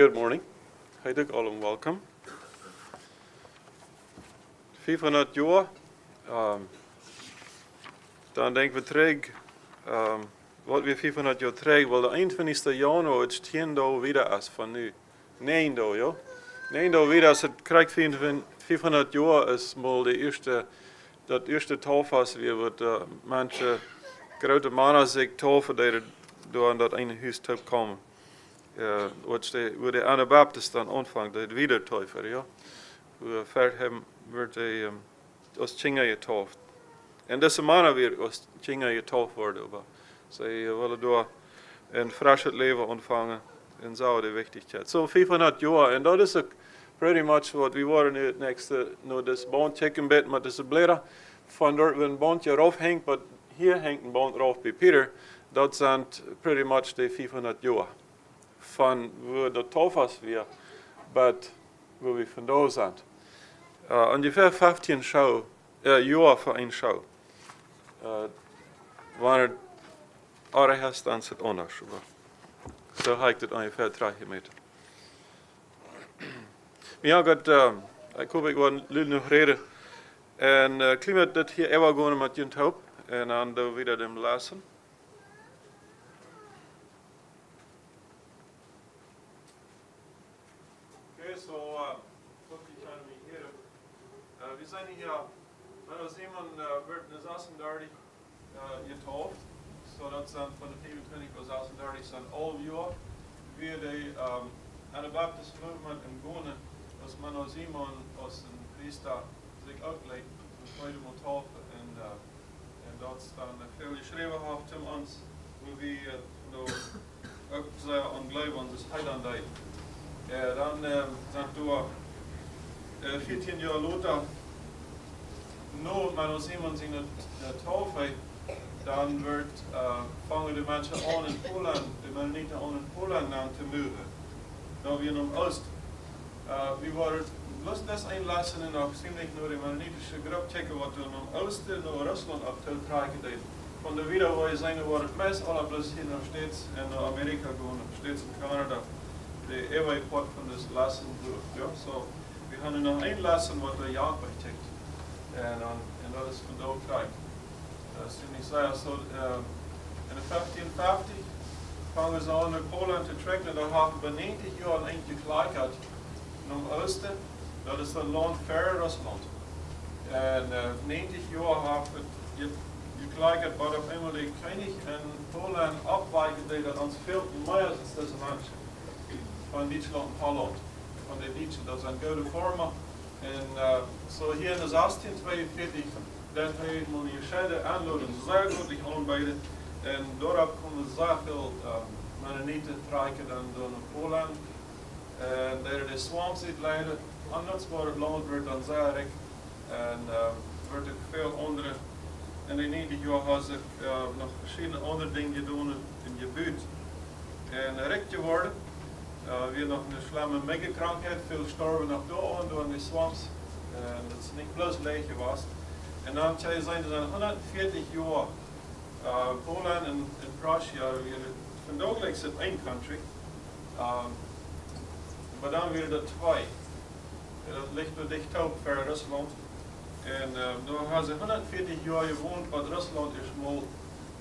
Good morning. Heilig allem welcome. 500 jaar, dan denken we terug, wat we 500 jaar terug, wel de 21. januar het 10 dagen weer is van nu. 9 dagen, ja. 9 dagen weer als het krijgt 500 jaar is mal dat eerste taalvast weer wat manche grote mannen zich taalven die door aan dat ene huis te komen. Waar de Anabaptist dan aanvangt, de wiedertäufer, ja. Hoe ver hem wordt hij als Chinga getauft. En deze mannen weer als Chinga getauft worden, maar zij willen door een frische leven ontvangen en zo de wichtigheid. Zo 500 jaar, en dat is ook pretty much wat we worden nu het nächste, nou das band checken bed met deze bladeren, van dort we een bandje eraf hangt, maar hier hangt een band eraf bij Pieter, dat zijn pretty much de 500 jaar. Van waar de taalvast weer, maar waar we vandaan zijn. Ongeveer 15 jaar voor een show. Wanneer ergens dan zit anders. Zo ga ik het ongeveer 3 meter. Ja, ik hoop ik wil nog reden. En klimaat dat hier even gaan met je hoop. En dan doen we weer de lessen. We zijn hier, als iemand wordt in 36 getauft, zodat zijn van de 25 tot 36 zijn al jaar, weer de Anabaptist movement in Gone, als man als iemand als een priester zich uitlegt, dus heute moet taufen en dat staan veel geschreven heeft om ons, hoe we ook sehr aan geloven, dus hij dan deed. Dan zijn door 14 jaar later, maar als iemand zich de taufe, dan vangen de mensen aan in Polen, de Mennonieten aan in Polen aan te mogen. Dan weer naar Oost. We waren lust des einlassen en ook ziemlich nur de Mennonitische groep checken wat we naar Oosten, naar Rusland op te trekken deed. Van de wieder waar je zijn wordt het meest alle plus hier nog steeds en naar Amerika gaan, nog steeds in Canada. De eeuwige pot van das Lassen durch. Ja, so. We gaan nu nog één lessen wat de jaar checkt. En dat is vandaag krijgt. Ziemlich sehr so, in de 1550 fangen ze aan naar Polen te trekken. Daar hebben we 90 jaar een eindje gelijkheid naar Oosten. Dat is een land ver Rusland. En 90 jaar hebben we je gelijkheid, maar op eenmaal de koning en Polen afwijken die dat ons veel meer is deze mensen. Van Duitsland en Holland. Van de Duitsen, dat zijn goede vormen. En zo hier in de 1642, dan heeft men die gescheiden aanloden zeer goed aanbieden. En daarop komen zeer veel Mennonieten trekken dan door naar Polen. En daar de Swampseed leiden, anders wordt het land wordt dan zeer rijk. En wordt ook veel andere. En in 90 jaar had ik nog verschillende andere dingen gedaan in je buurt. En rijk geworden. Weer nog een slimme megakrankheid, veel storven nog door in de swamps. Dat is niet plus leeg was. En dan zijn er 140 jaar Polen en Prussia weer. Vandaag lijkt het één country. Maar dan weer dat twee. Dat ligt er dicht op voor Rusland. En daar hebben ze 140 jaar gewoond, maar Rusland is mal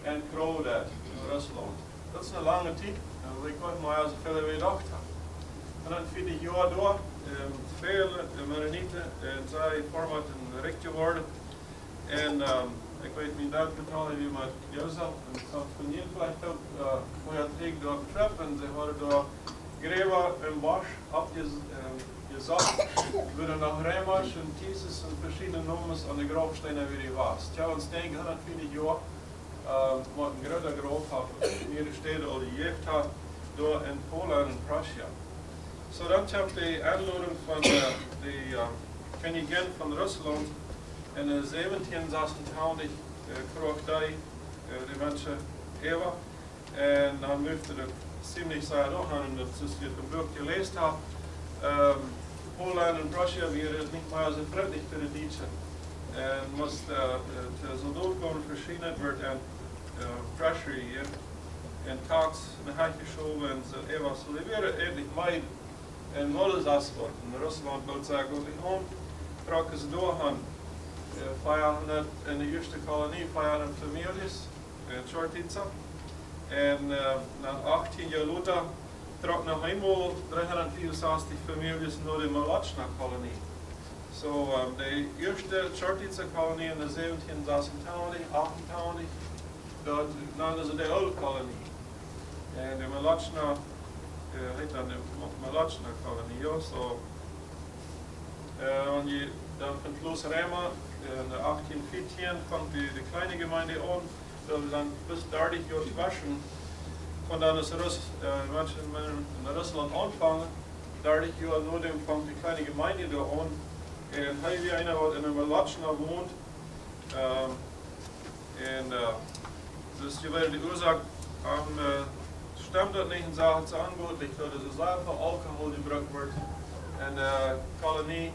en groot in Rusland. Dat is een lange tijd. Ik weet maar als ik veel weer gedacht heb. En dan 40 jaar door, veel Mennonieten en zij vormen een recht geworden. En ik weet niet dat betalen wie met Jozef. En ik zag van hier vielleicht ook hoe het ik door betreft. En ze hadden door Greva en Bosch abgezagt. Worden nach Reimer en Thesis en verschillende noemens aan de grafstenen weer gewaast. Ja, ons denk 140 jaar. Wat een grote graf heeft, in de steden al die jeugd had, door in Polen en Prussia. Zo dan heb ik de aanlouding van de koningin van Rusland in 1786 kreeg die de mensen Eva. En dan moest er ziemlich zeer nog aan, dat is je het boek gelezen heb. Polen en Prussia waren niet meer zo vriendelijk voor de Duitsers. En moest het soldaat komen verschijnen, werd en pressure hier. En tags naar huis geschoven en zo. Eva, so die waren eigenlijk mij En alles asfalt. In Rusland wil zeggen, gewoon trokken ze doorgaan. 500 in de eerste kolonie, 500 families, in Shortitza. En na 18 jaar later trok nog eenmaal 364 families naar de Malachna-kolonie. So, de eerste Shortitza-kolonie in de 1726, 28, dat namen ze de oude kolonie. En de Malachna, heet dan de Malachna-kolonie, ja, so. Dan van Kloos Reimer in 1814 fängt die kleine Gemeinde an, da wir dann bis 30 Jahre waschen. Und dann ist manche in Russland anfangen, 30 Jahre nur dem fängt die kleine Gemeinde da an. Und hier wie einer, der in einem Malachna wohnt. Das ist die Ursache, stimmt das nicht und sagt es angeblich, dass es einfach Alkohol gebraucht wird in der Kolonie.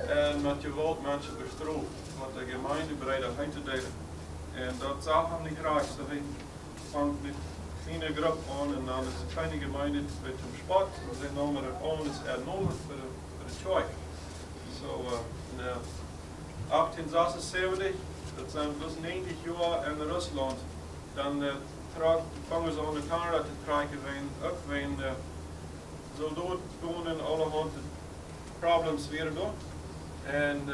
En met geweld mensen bestraft, wat de gemeente bereid heeft te delen. En dat zag hem niet graag. Dus hij vangt met een kleine groep aan en dan is een kleine gemeente met een spot. En ze noemen het aan, is nomen voor de choy. Zo in 1876, dat zijn plus 90 jaar in Rusland, dan vangen ze aan de Canada te krijgen, ook wijn soldaten doen en allerhand problems weer door. En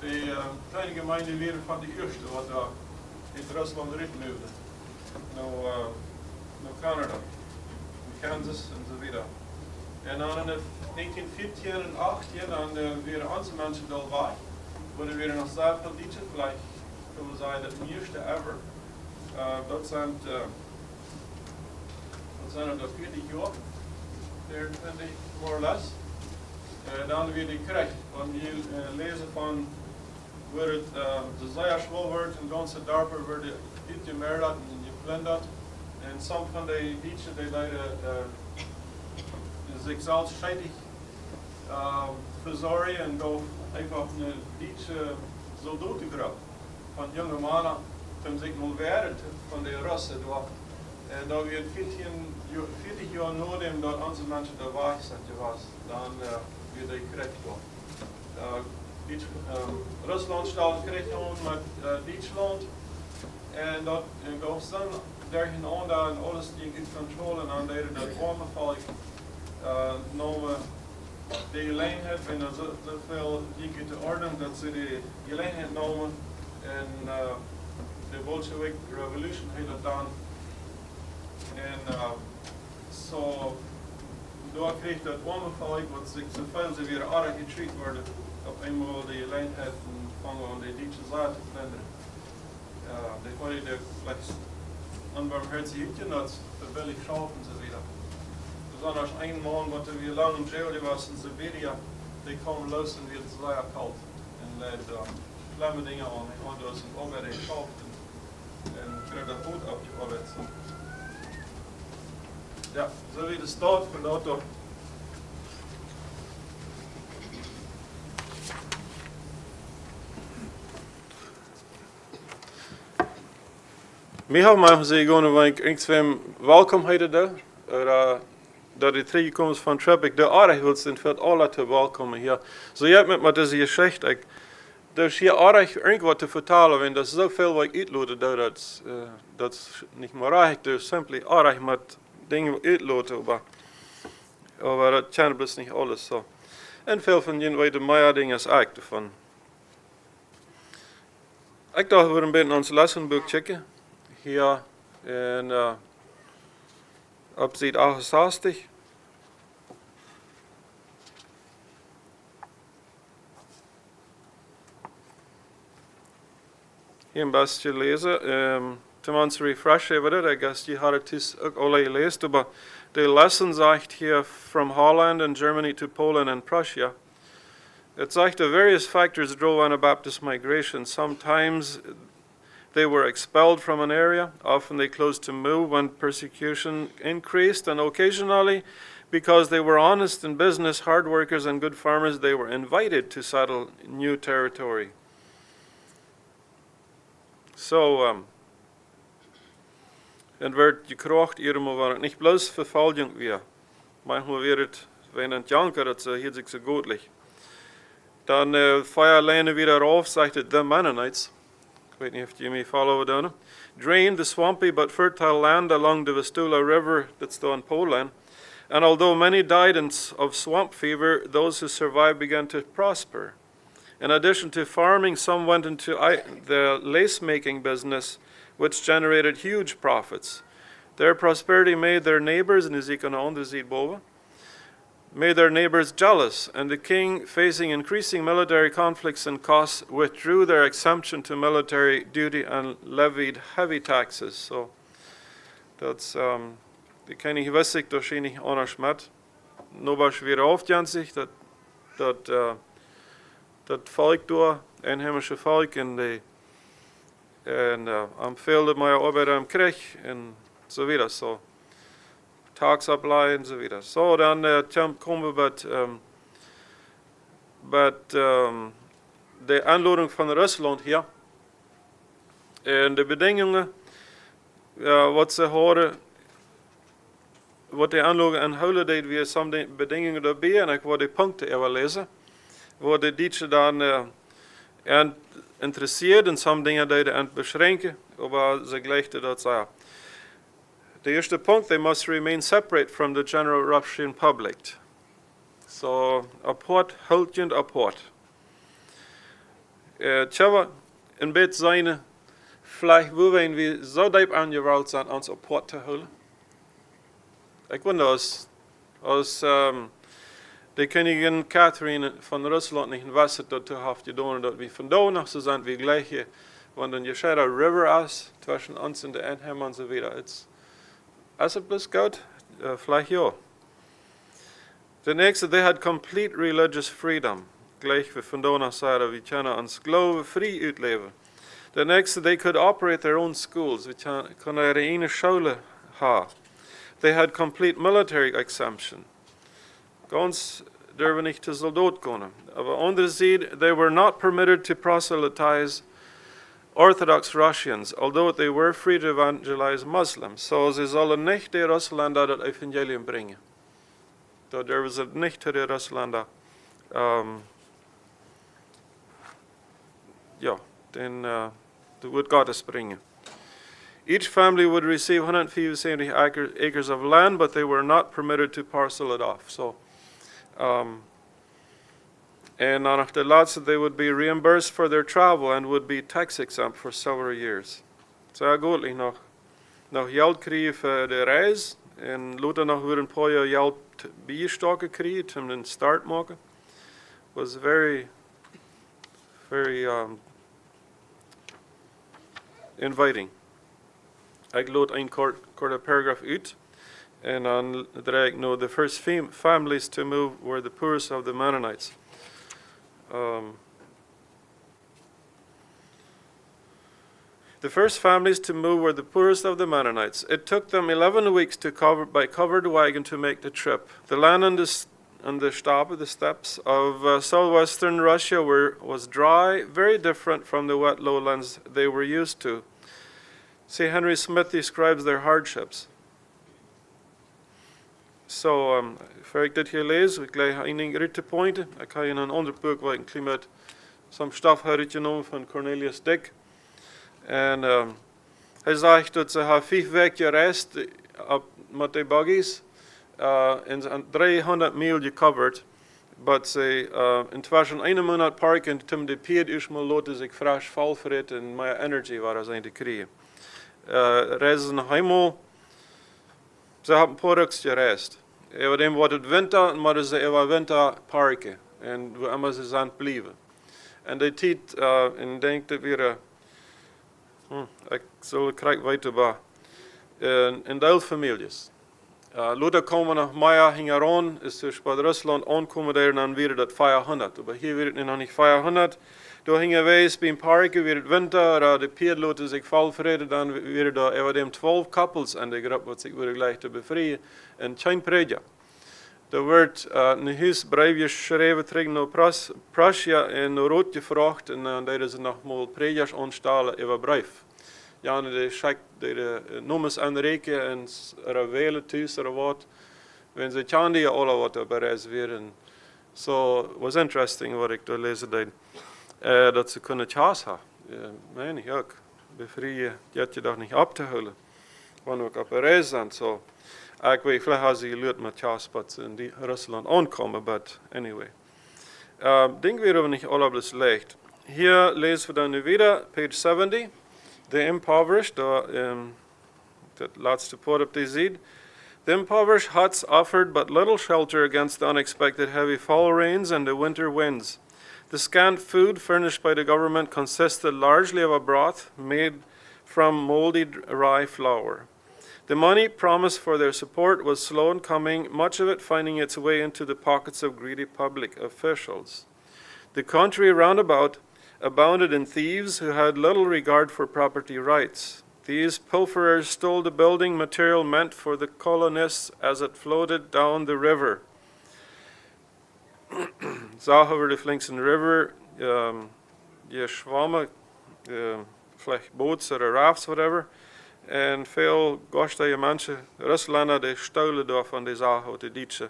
de kleine gemeente weer van de eerste wat daar in Rusland ritmeurde. Naar Canada, Kansas en zo verder. En dan in 1914 en 18 dan weer onze mensen daarbij. Worden weer nog zoveel liedjes, vielleicht kunnen we zeggen dat eerste ever. Dat zijn er 40 jaar, 24 more or less. Dan weer die krijgt, want je lezen van waar het zeer schwul wordt en ganse dorpen worden niet gemerkt en geplunderd. En sommige van die liedjes die leiden zich zelfs scheidig verzorgen en go einfach een liedje soldatengrap van jonge mannen om zich nog werden van de Russen door. En dan weer 40 jaar nodig dat onze mensen daarbij zijn geweest, dan die krijgt Rusland staat krijgt met Duitsland en dat gaat dan daarin aan daar en alles die in controle en aan deden dat ongeval noemen de gelegenheid en dan zoveel die te orde dat ze de gelegenheid noemen en de Bolshevik Revolution heeft dat dan en zo door kreeg dat ongeval wat zich zoveel ze weer aardig getreed worden op eenmaal de gelegenheid van de Duitse zaad te veranderen. Die hoorde de flex onbarmherzigheid dat verbillig schaffen ze wieder. Besonders ein Mann, wat er weer lang in jail was in Siberia, die kwam los en werd zeer kalt. En leid schlimme dingen aan. Hij had dus een arbeid geschaft en kreeg dat goed opgearbeidet. Ja, so wie das dort von dort doch. Wir haben mal gesehen, wenn ich irgendwem welkomheden da, oder da die teruggekommen ist von Trebek, der aardig willst, dann wird alle zu welkomen hier. So je hebt met me deze Geschichte, dus hier aardig irgendwas zu vertellen, wenn das so viel wat ich uitlode, dat is niet meer reich, dus simpel aardig met dingen uitloten, aber das kann bloß nicht alles so. En veel van jullie weten meer dingen als ik ervan. Ik dacht, we een beetje ons lessenboek checken. Hier in op Seite 68. Hier een beetje lezen. Zum uns refreshen wieder, I guess you had it auch alle gelesen, aber die Lesson sagt hier from Holland and Germany to Poland and Prussia. It sagt the various factors drove Anabaptist migration. Sometimes they were expelled from an area, often they closed to move when persecution increased, and occasionally, because they were honest in business, hard workers and good farmers, they were invited to settle new territory. So, en werd gekracht, maar waar het niet bloos vervolging weer. Manchmal wird es wenn ein Janker, das hier sich so gutlich. Dann Feuerleine wieder rauf, sagte the Mennonites. Ich weiß nicht, if you may follow down. Drained the swampy but fertile land along the Vistula River that's still in Poland. And although many died of swamp fever, those who survived began to prosper. In addition to farming, some went into the lace-making business, which generated huge profits. Their prosperity made their neighbors, and made their neighbors jealous, and the king, facing increasing military conflicts and costs, withdrew their exemption to military duty and levied heavy taxes. So that's die kenne ich wissig wahrscheinlich anders mit. Nur wieder aufgehend sich, das Volk da, einheimische Volk am Felde meiner Arbeit am Krieg und so wieder. So Tagsableih und so wieder. So, dann kommen wir mit der Anladung von Russland hier. Und die Bedingungen, was sie haben, wat die aanlogen en houden deed weer sommige bedingingen daarbij en ik wil die punten even lezen. Waar de Duitsers dan interessiert en sommige dingen deden beschränken, aber ze gleichte dat zeggen. De eerste punt, they must remain separate from the general Russian public. So, apart, hultjend apart. Tjava, een beetje zijn, vielleicht willen we zo diep aangeweld zijn, ons apart te houden. Ik wonder als de koningin Catherine van Rusland niet wist dat heeft gedaan dat we vandaag nog zo zijn we gleich, want dan je scheidt een river is tussen ons en de Eenheim en zo weer. Is het dus goed? Vielleicht ja. De nächste, they had complete religious freedom. Gleich wie vandaag nog zeiden, we kunnen ons geloven vrij uitleven. De nächste, they could operate their own schools. We kunnen er een school hebben. They had complete military exemption. Ganz durften nicht zu Soldat gehen. Aber andererseits, they were not permitted to proselytize Orthodox Russians, although they were free to evangelize Muslims. So sie sollen nicht die Russländer das Evangelium bringen. Da dürfen sie nicht die Russländer das Wort Gottes bringen. Each family would receive 175 acres of land, but they were not permitted to parcel it off. So, and nach der laatste, they would be reimbursed for their travel and would be tax exempt for several years. Sehr gut, noch Geld kriegen für die Reise, und Luther noch wieder ein paar Jahre Geld Beistock kriegen, um den Start zu machen. Was very, very inviting. Ik load een korte paragraph uit. En dan draai ik nou the first families to move were the poorest of the Mennonites. The first families to move were the poorest of the Mennonites. It took them 11 weeks by covered wagon to make the trip. The land on the steppes of southwestern Russia was dry, very different from the wet lowlands they were used to. See, Henry Smith describes their hardships. So, voor ik dit hier lees, ik leg enige rittepunten. Ik ga in een ander boek waar ik met some stuff hergenomen van Cornelius Dick. En hij zegt dat ze haar 5 weken gereisd met de buggies. En ze 300 mijl gecoverd. Maar ze intussen 1 maand parken en toen de pied is maar laten zich fresh valfrit en meer energie waar ze te krijgen. Reizen nog eenmaal. Ze hebben een paar dagen gereisd. Even wordt het winter, maar ze even winter parken. En we immer ze zijn blijven. En die tijd, ik denk dat we, ik zal krijgen weiter bij, in deel families. Later komen nog meer hingeran, is dus bij Rusland aankomen daar dan weer dat 500. Maar hier wordt het nog niet 500. Door hingen wij bij een parken, weer het winter, de pied laten zich valvreden, dan weer daar even 12 koppels en de groep wat zich weer gelijk te bevrijden. En geen predja. Er wordt een huis brief geschreven terug naar Prussia en naar Rood gevraagd en daar is er nogmaals predjas aanstellen over brief. Ja, de schijkt de nummers aanrekenen en er welen thuis er wat. Wenn ze chandi alla wat er bereis weer. So it was interesting wat ik daar lezen deed. Dat ze kunnen chas ha. Meen ik ook. Befrieën, dat je toch niet op te hullen. Wanneer ook op reis zijn, zo. Ik weet, vielleicht haben sie geleerd met chas, wat in die Rusland aankomen, but anyway. Ding weer aber nicht alles leicht. Hier lesen wir dann wieder, page 70. The impoverished, dat laatste part op die ziet. The impoverished huts offered but little shelter against the unexpected heavy fall rains and the winter winds. The scant food furnished by the government consisted largely of a broth made from moldy rye flour. The money promised for their support was slow in coming, much of it finding its way into the pockets of greedy public officials. The country round about abounded in thieves who had little regard for property rights. These pilferers stole the building material meant for the colonists as it floated down the river. Zagen we de Flinksen River, je zwammen, vielleicht boats or rafts, whatever. En veel goede mensen, Rusland, die stuilen daar van die zaken uit de Duitse.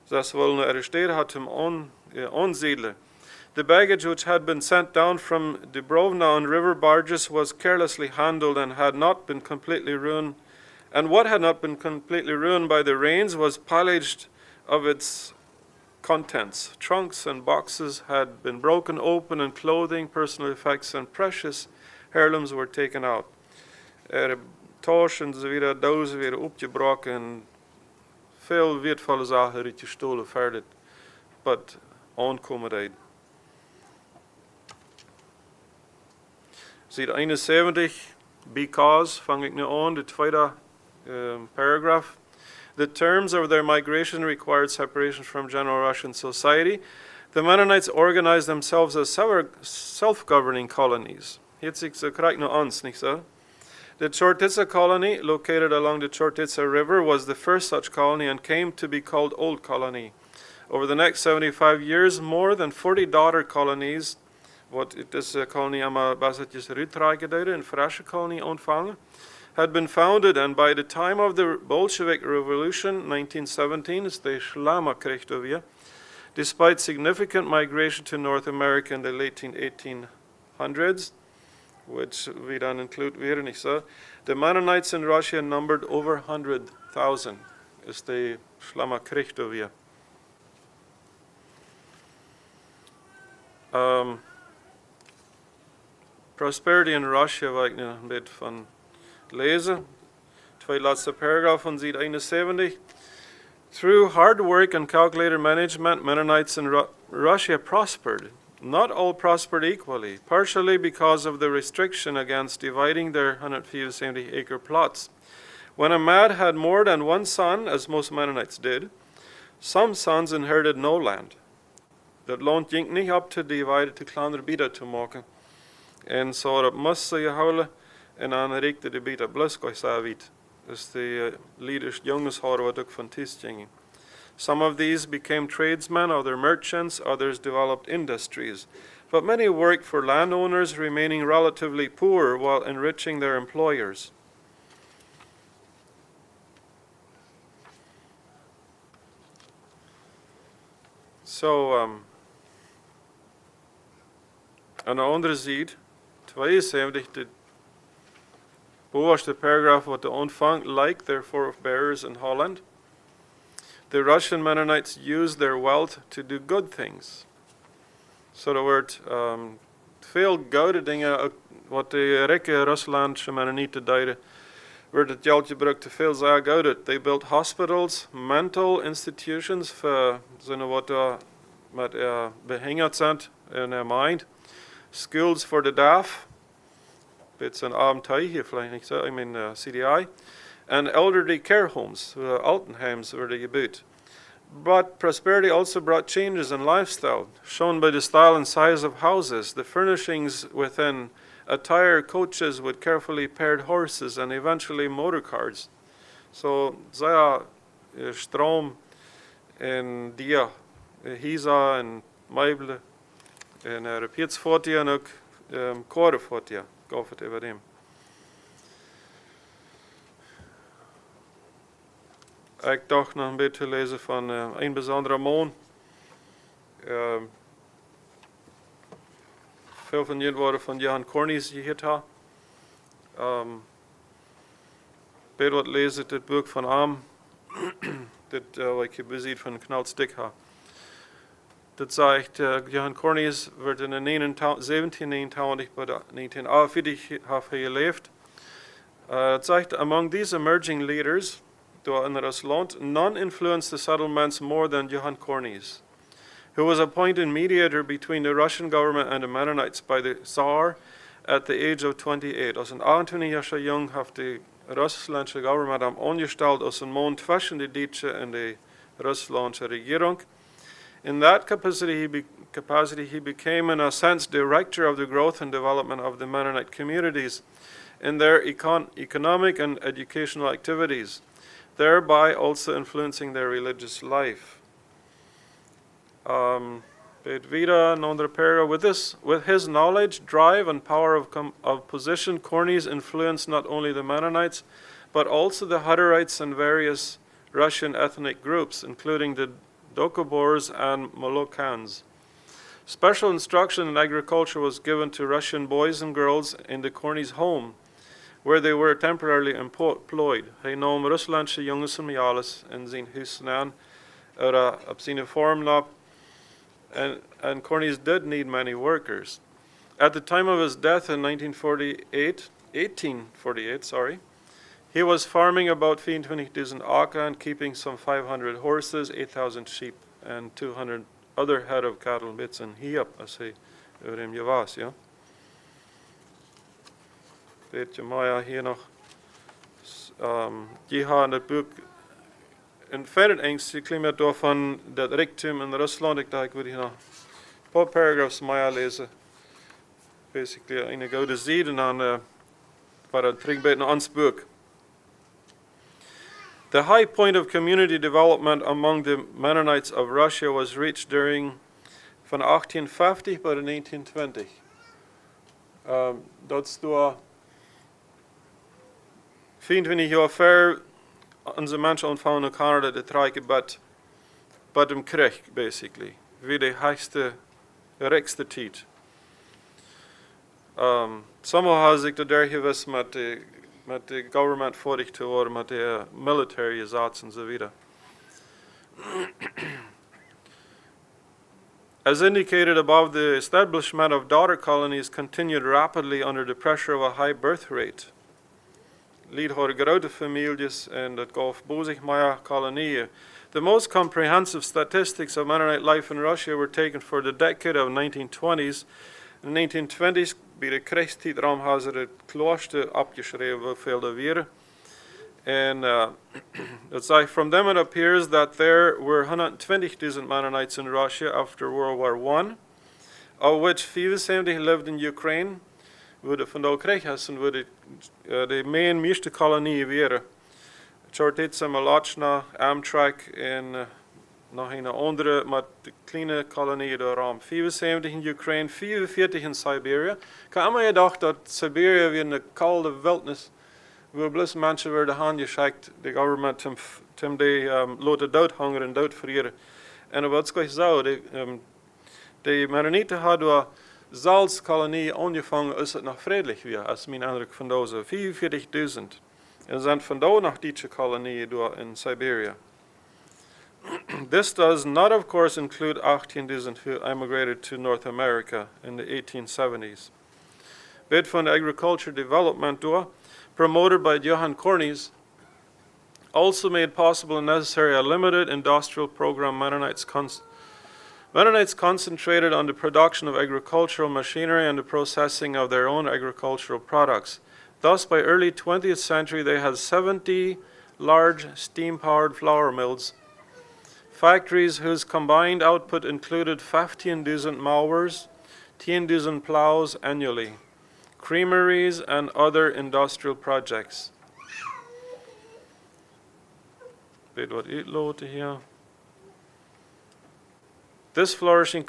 Ze wilden arresteren, had hem onziedelen. The baggage which had been sent down from Dubrovna on river barges was carelessly handled and had not been completely ruined. And what had not been completely ruined by the rains was pillaged of its contents. Trunks and boxes had been broken open and clothing, personal effects and precious heirlooms were taken out. Taschen weer, dozen weer opgebroken en veel weertvolle zaken uit gestolen verder. But aankomen deed. Ziet 71, because, vang ik nu aan, de tweede paragraph. The terms of their migration required separation from general Russian society. The Mennonites organized themselves as self-governing colonies. Jetzt ik ze krijg nu ans, niet zo? The Chortitsa colony, located along the Chortitsa River, was the first such colony and came to be called Old Colony. Over the next 75 years, more than 40 daughter colonies, what it is a colony Anabaptist Rütreigedeide and Frasche colony ontvangen, had been founded, and by the time of the Bolshevik Revolution, 1917, is the Shlama Krichtovia, despite significant migration to North America in the late 1800s, which we don't include here, the Mennonites in Russia numbered over 100,000, is the Shlama Krichtovia. Prosperity in Russia, waar ik nu een beetje van lezen. Tweede laatste paragraaf van Zied 71. Through hard work and calculated management, Mennonites in Russia prospered. Not all prospered equally, partially because of the restriction against dividing their 170-acre plots. When a man had more than one son, as most Mennonites did, some sons inherited no land. Dat loont ging niet op te divide te kleiner bieden te maken. En zo dat moest ze je houden en dan reikte de bieden bluskooi zo wit. Dus de leaders jongens hadden wat ook van tis gingen. Some of these became tradesmen, other merchants, others developed industries. But many worked for landowners, remaining relatively poor while enriching their employers. So, aan de andere zijde, 72, de bovenste paragraaf wat de ontvangt, like their forebears in Holland. The Russian Mennonites used their wealth to do good things. So er wordt veel goede dingen, wat de rijke Russische Mennonieten deden, werd het geld gebruikt te veel zeer goud. They built hospitals, mental institutions voor zo'n wat met behinderd zijn in their mind, schools for the deaf, it's an avontuur hier vielleicht niet zo, I mean CDI, and elderly care homes, Altenheims werden gebouwd. But prosperity also brought changes in lifestyle, shown by the style and size of houses, the furnishings within, attire, coaches with carefully paired horses, and eventually motor cars. So, sehr Strom en dia, hisa en meubelen, en repeatsfortia en ook korenfortia, gaf het even dem. Ik dacht nog een beetje te lezen van een bijzondere man. Veel van jullie worden van Johan Cornys gehoord hebben. Bij wat lezen dit boek van Am, dit wat je beziet van Knalstik ha. Dat zegt, Johan Cornys werd in 1729 bij 1948 heeft hij geleefd. Het zegt, among these emerging leaders in Rusland, none influenced the settlements more than Johan Cornys, who was appointed mediator between the Russian government and the Mennonites by the Tsar at the age of 28. Als een 28-jarige jong heeft de Russische government hem ongesteld als een man tussen de Duitse en de Russische regering. In that capacity, he became, in a sense, director of the growth and development of the Mennonite communities in their economic and educational activities, thereby also influencing their religious life. With his knowledge, drive, and power of position, Cornys influenced not only the Mennonites, but also the Hutterites and various Russian ethnic groups, including the Dokobors and Molokans. Special instruction in agriculture was given to Russian boys and girls in the Cornys' home, where they were temporarily employed. Hij nam Russische jongens en meisjes in zijn huis aan, op zijn vorm op. And Cornys did need many workers. At the time of his death in 1848, he was farming about 24,000 acre and keeping some 500 horses, 8,000 sheep, and 200 other head of cattle bits in Hiep, as hij hem je was, ja. Weet je, Maya hier nog. Die had in het boek in verder Engels geklimd door van dat rijkdom in Rusland. Ik dacht, ik wil hier nog een paar paragraphs Maya lezen. Basically, een gouden zied en dan waar het terug naar ons boek. The high point of community development among the Mennonites of Russia was reached during van 1850 tot 1920. Dat is door 24 jaar ver onze mensen ontvangen elkaar de trage bad hem kreeg, basically. Wie de rijkste tijd. Sommigen hebben zich daar gewist met de government vorig te worden, met de military zats en zo verder. As indicated above, the establishment of daughter colonies continued rapidly under the pressure of a high birth rate. Lied hoor grote families en dat gaf bozig meer kolonieën. The most comprehensive statistics of Mennonite life in Russia were taken for the decade of 1920s. In the 1920s, bij de krijgstijdram hadden ze het klooster opgeschreven hoeveel er waren. And it's like from them it appears that there were 120,000 Mennonites in Russia after World War I, of which 75 lived in Ukraine, waar de vandaan krijgen, waar de meeste kolonieën waren. Chortit zijn Malachna, Amtrak en nog een andere, maar de kleine kolonieën daarom. 75 in Ukraine, 44 in Siberia. Ik heb allemaal gedacht dat Siberia weer een koude wildnis, waar bloos mensen werden aangeschikt, de government om die laten doodhongeren en doodvriezen. En wat is zo, de Mennonieten hadden Salzkolonie angefangen, is het nog vredelijk weer, als mijn indruk van deze 44.000. En zijn vandaar nog Duitse kolonieën door in Siberia. This does not, of course, include 18,000 who emigrated to North America in the 1870s. Bid van agriculture development door, promoted by Johan Cornys, also made possible and necessary a limited industrial program. Mennonites concentrated on the production of agricultural machinery and the processing of their own agricultural products. Thus, by early 20th century, they had 70 large steam-powered flour mills, factories whose combined output included 15,000 mowers, 10,000 plows annually, creameries, and other industrial projects. Weet wat uitloten hier. This flourishing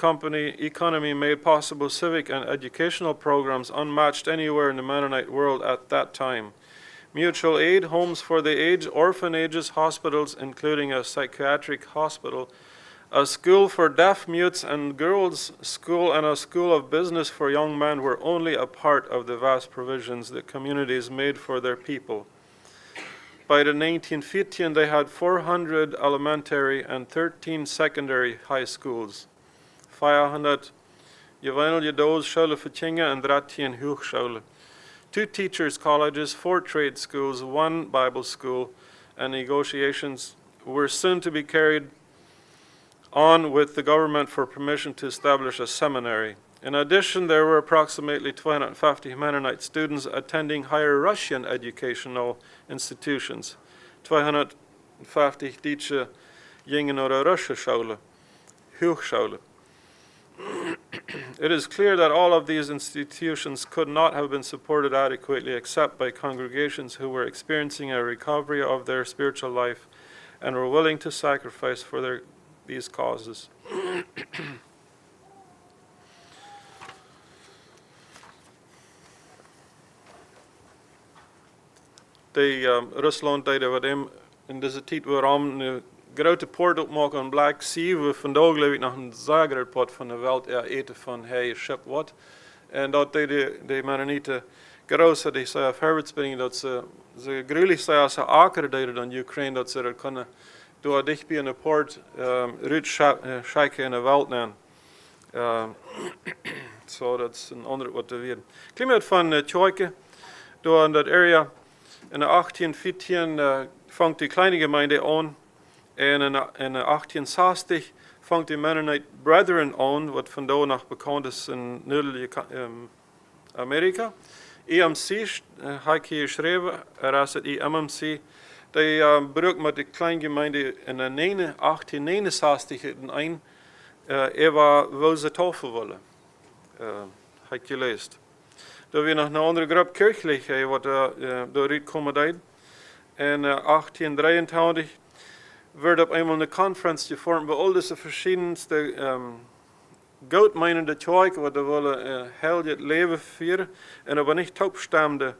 economy made possible civic and educational programs unmatched anywhere in the Mennonite world at that time. mutual aid, homes for the aged, orphanages, hospitals, including a psychiatric hospital, a school for deaf, mutes, and girls' school, and a school of business for young men were only a part of the vast provisions the communities made for their people. By the 1915, they had 400 elementary and 13 secondary high schools, 500 Juvenile for Chinga and 13 Hochschule, 2 teachers' colleges, 4 trade schools, 1 Bible school, and negotiations were soon to be carried on with the government for permission to establish a seminary. In addition, there were approximately 250 Mennonite students attending higher Russian educational institutions. 250 Deutsche gingen naar Russischule, Hochschule. It is clear that all of these institutions could not have been supported adequately except by congregations who were experiencing a recovery of their spiritual life and were willing to sacrifice for these causes. Rusland deed wat hem in deze tijd waarom een grote poort opmaken aan Black Sea. We vandaag geloof ik nog een zagerpot van de wereld eten van hij schip wat. En dat deed de Mennonieten groot, die zei op herbertsbrengen dat ze gruwelijk zei als ze akker deden dan Ukraine, dat ze dat kunnen door dicht bij een poort uitschijken in de wereld nemen. So dat is een ander wat te weten. Klimaat van Tjoike, door in dat area. In 1814 vangt die kleine gemeente aan en in 1860 vangt die Mennonite Brethren aan, wat vandaag nog bekend is in Noord-Amerika. EMC, heb ik hier geschreven, er is het EMC, die broek met de kleine gemeente in 1869 een, wil ze tafel willen. Heb ik gelezen. Daar weer nog een andere groep kirchlich wat dooruit komen deed. In 1823 werd op eenmaal een conferentie gevormd bij al deze verschillende goudmijnende tjoiken wat willen heel het leven vieren. En dat was niet opstamde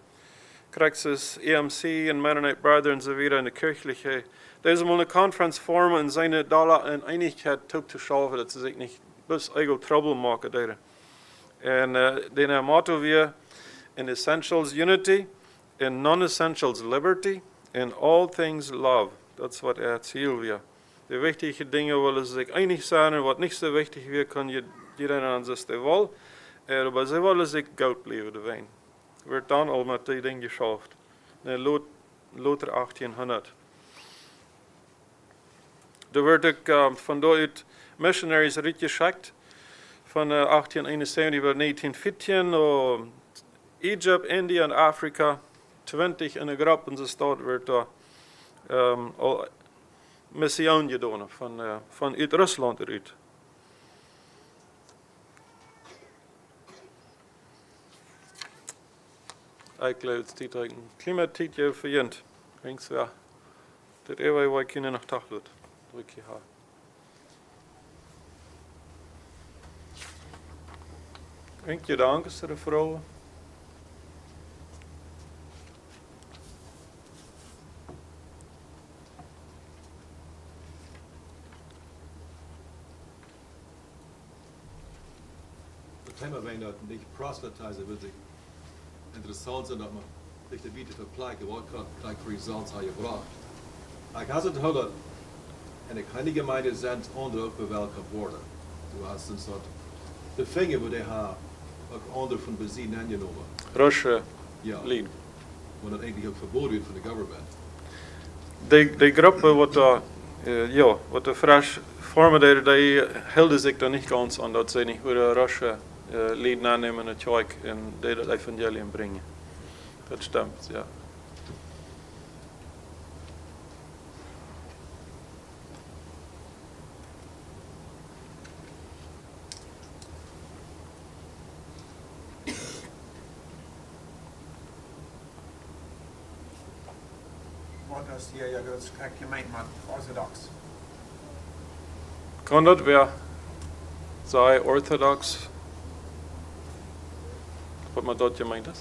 krijgt EMC en Mennonite Brethren en zo weer in de kirchliche. Deze moet een conferentie vormen en zijn dollar en eindigheid toe te schaffen dat ze zich niet best eigen trouble maken deden. En de motto weer in essentials unity, in non-essentials liberty, in all things love. Dat is wat ziel weer. De wichtige dingen willen ze zich einig zijn en wat niet zo wichtig weer kan iedereen aan zich wel. Maar ze willen zich goud blijven de wijn. Werd dan al met die dingen geschaft. Later 1800. Er werd ook van daaruit missionaries uitgeschickt. Van 1871 tot 1914 naar Egypte, India en Afrika. 20 in een groep in de stad werd daar al missie gedaan van uit Rusland eruit. Ik geloof dat het een klimaat je verjent. Denk je, dat even wat ik nog dag doet. Druk je haar. Denk je dank voor de vrouwen. Het thema wij dat een beetje proselytizen wil ik interessant zijn dat man zich de bieden verplaatsen wat kan gelijk results aan je bracht. Ik had het gehoord en de kleine gemeinde zijn onder ook welke worden. Du hast een soort de vinger waar die haar ook onder van bezien aangenomen. Russia lead. Maar dat eigenlijk ook verboden wordt van de government. Die groepen wat de fresh vormen deden, die hielden zich daar niet ganz aan dat ze niet weer Russia lead aannemen het kerk en die dat evangelium brengen. Dat stemt, ja. Wat als hier ja dat gemeint man orthodox? Kan dat weer zij orthodox? Wat man dat gemeint is?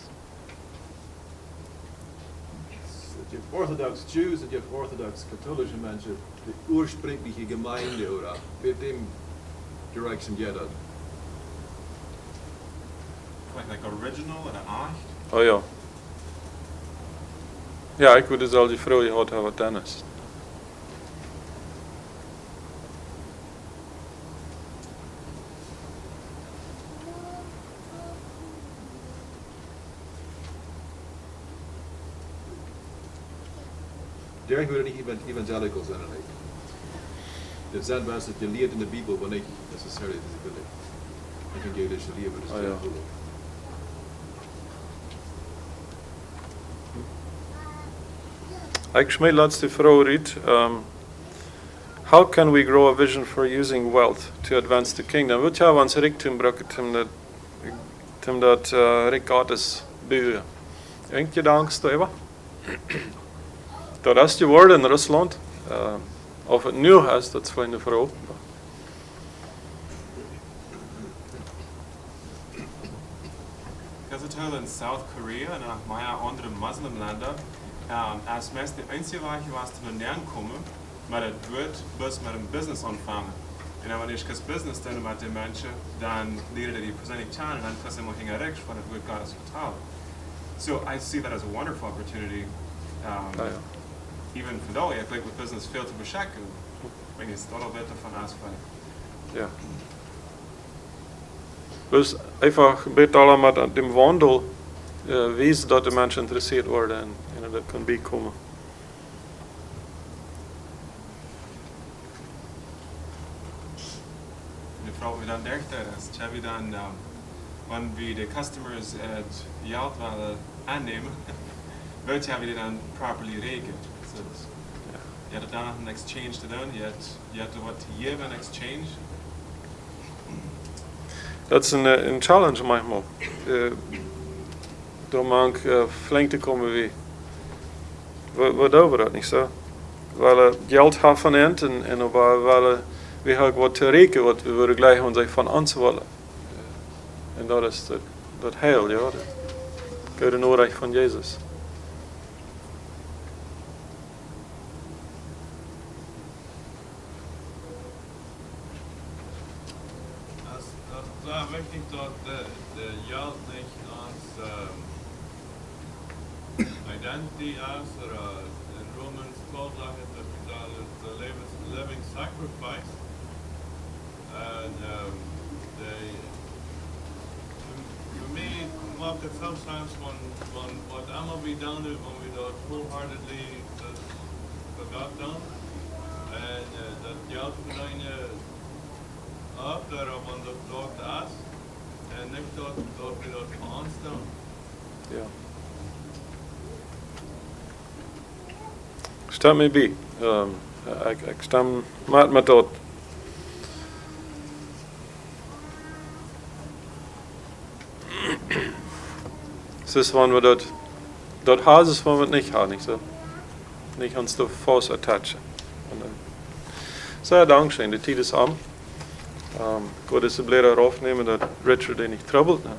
Orthodox Jews und ihr habt Orthodox katholische Menschen, die ursprüngliche Gemeinde, oder? Mit dem Direction jeder. Like original en echt. Oh ja. Ja, ik wil dus al die vrouw gehad hebben wat Dennis. Derek würde nicht evangelical sein, eigentlich. Das sind was, das gelehrt in der Bibel, aber nicht necessarily diese evangelische Lehre, das ist Ah, ja. Ik mijn laatste vraag read. How can we grow a vision for using wealth to advance the kingdom? Wat jou ons rijkdom brukken om dat rijk Gottes bouwen? Denk je angst over? Dat is geworden in Rusland. Of het nu is, dat is een vraag. Ik zit heel in South Korea en ook maar andere moslimlanden. Als mensen de einzige weg was te lernen komen, maar het wordt best met een business aanvangen. En wanneer je het business doen met de mensen, dan leren die persoonlijk kennen en dan kunnen ze maar rechts van het woord Gottes vertalen. So I see that as a wonderful opportunity. Even vandaag, ik denk met business veel te bescheiden. Ik denk dat al beter van aanspreken. Ja. Dus einfach bitte alle met dem wandel wezen dat de mensen geïnteresseerd worden en dat kan bijkomen. De vraag wie dan dergelijke is, hebben we dan, wanneer we de customers het geld willen aannemen, weet je, hebben we die dan properly regeld. So, je hebt dan nog een exchange te doen, je hebt wat te geven in exchange. Dat is een challenge manchmal. Door man flink te komen wie. We doen dat niet zo. We willen geld hebben van eind en we willen we hebben wat te rekenen wat we willen gleich ons van ons willen. En dat is dat heil, ja. Dat goede nodig van Jezus. Da möchte ich dort der Geld nicht als identity as oder in Romans 12 sagt that the living sacrifice and for me maakt het sometimes when what I'm be done when we do wholeheartedly for God done and that geld verdwijnen up that I want to talk to us and next talk we don't constant. Ja. Stem me bij. Ik stem met dat. Es ist, wenn wir dort haben, ist, wenn wir es nicht haben, nicht so. Nicht uns da fast attachen. Sehr Dankeschön, die Zeit ist am. Gott ist blöd darauf nehmen, dass Richard den nicht troubled. Ne?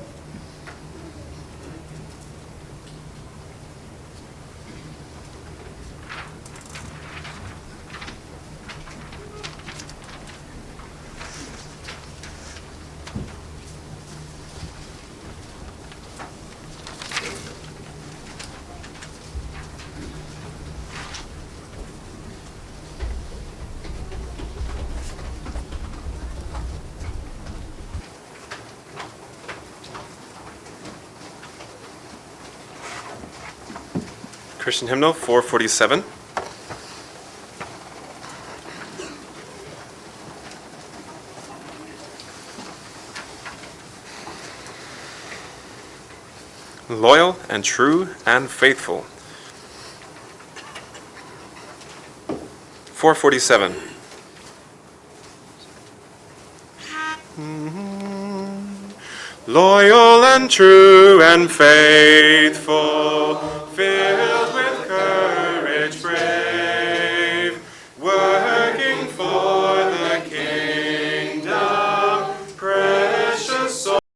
Christian hymnal 447. Loyal and true and faithful. 447. Loyal and true and faithful, fill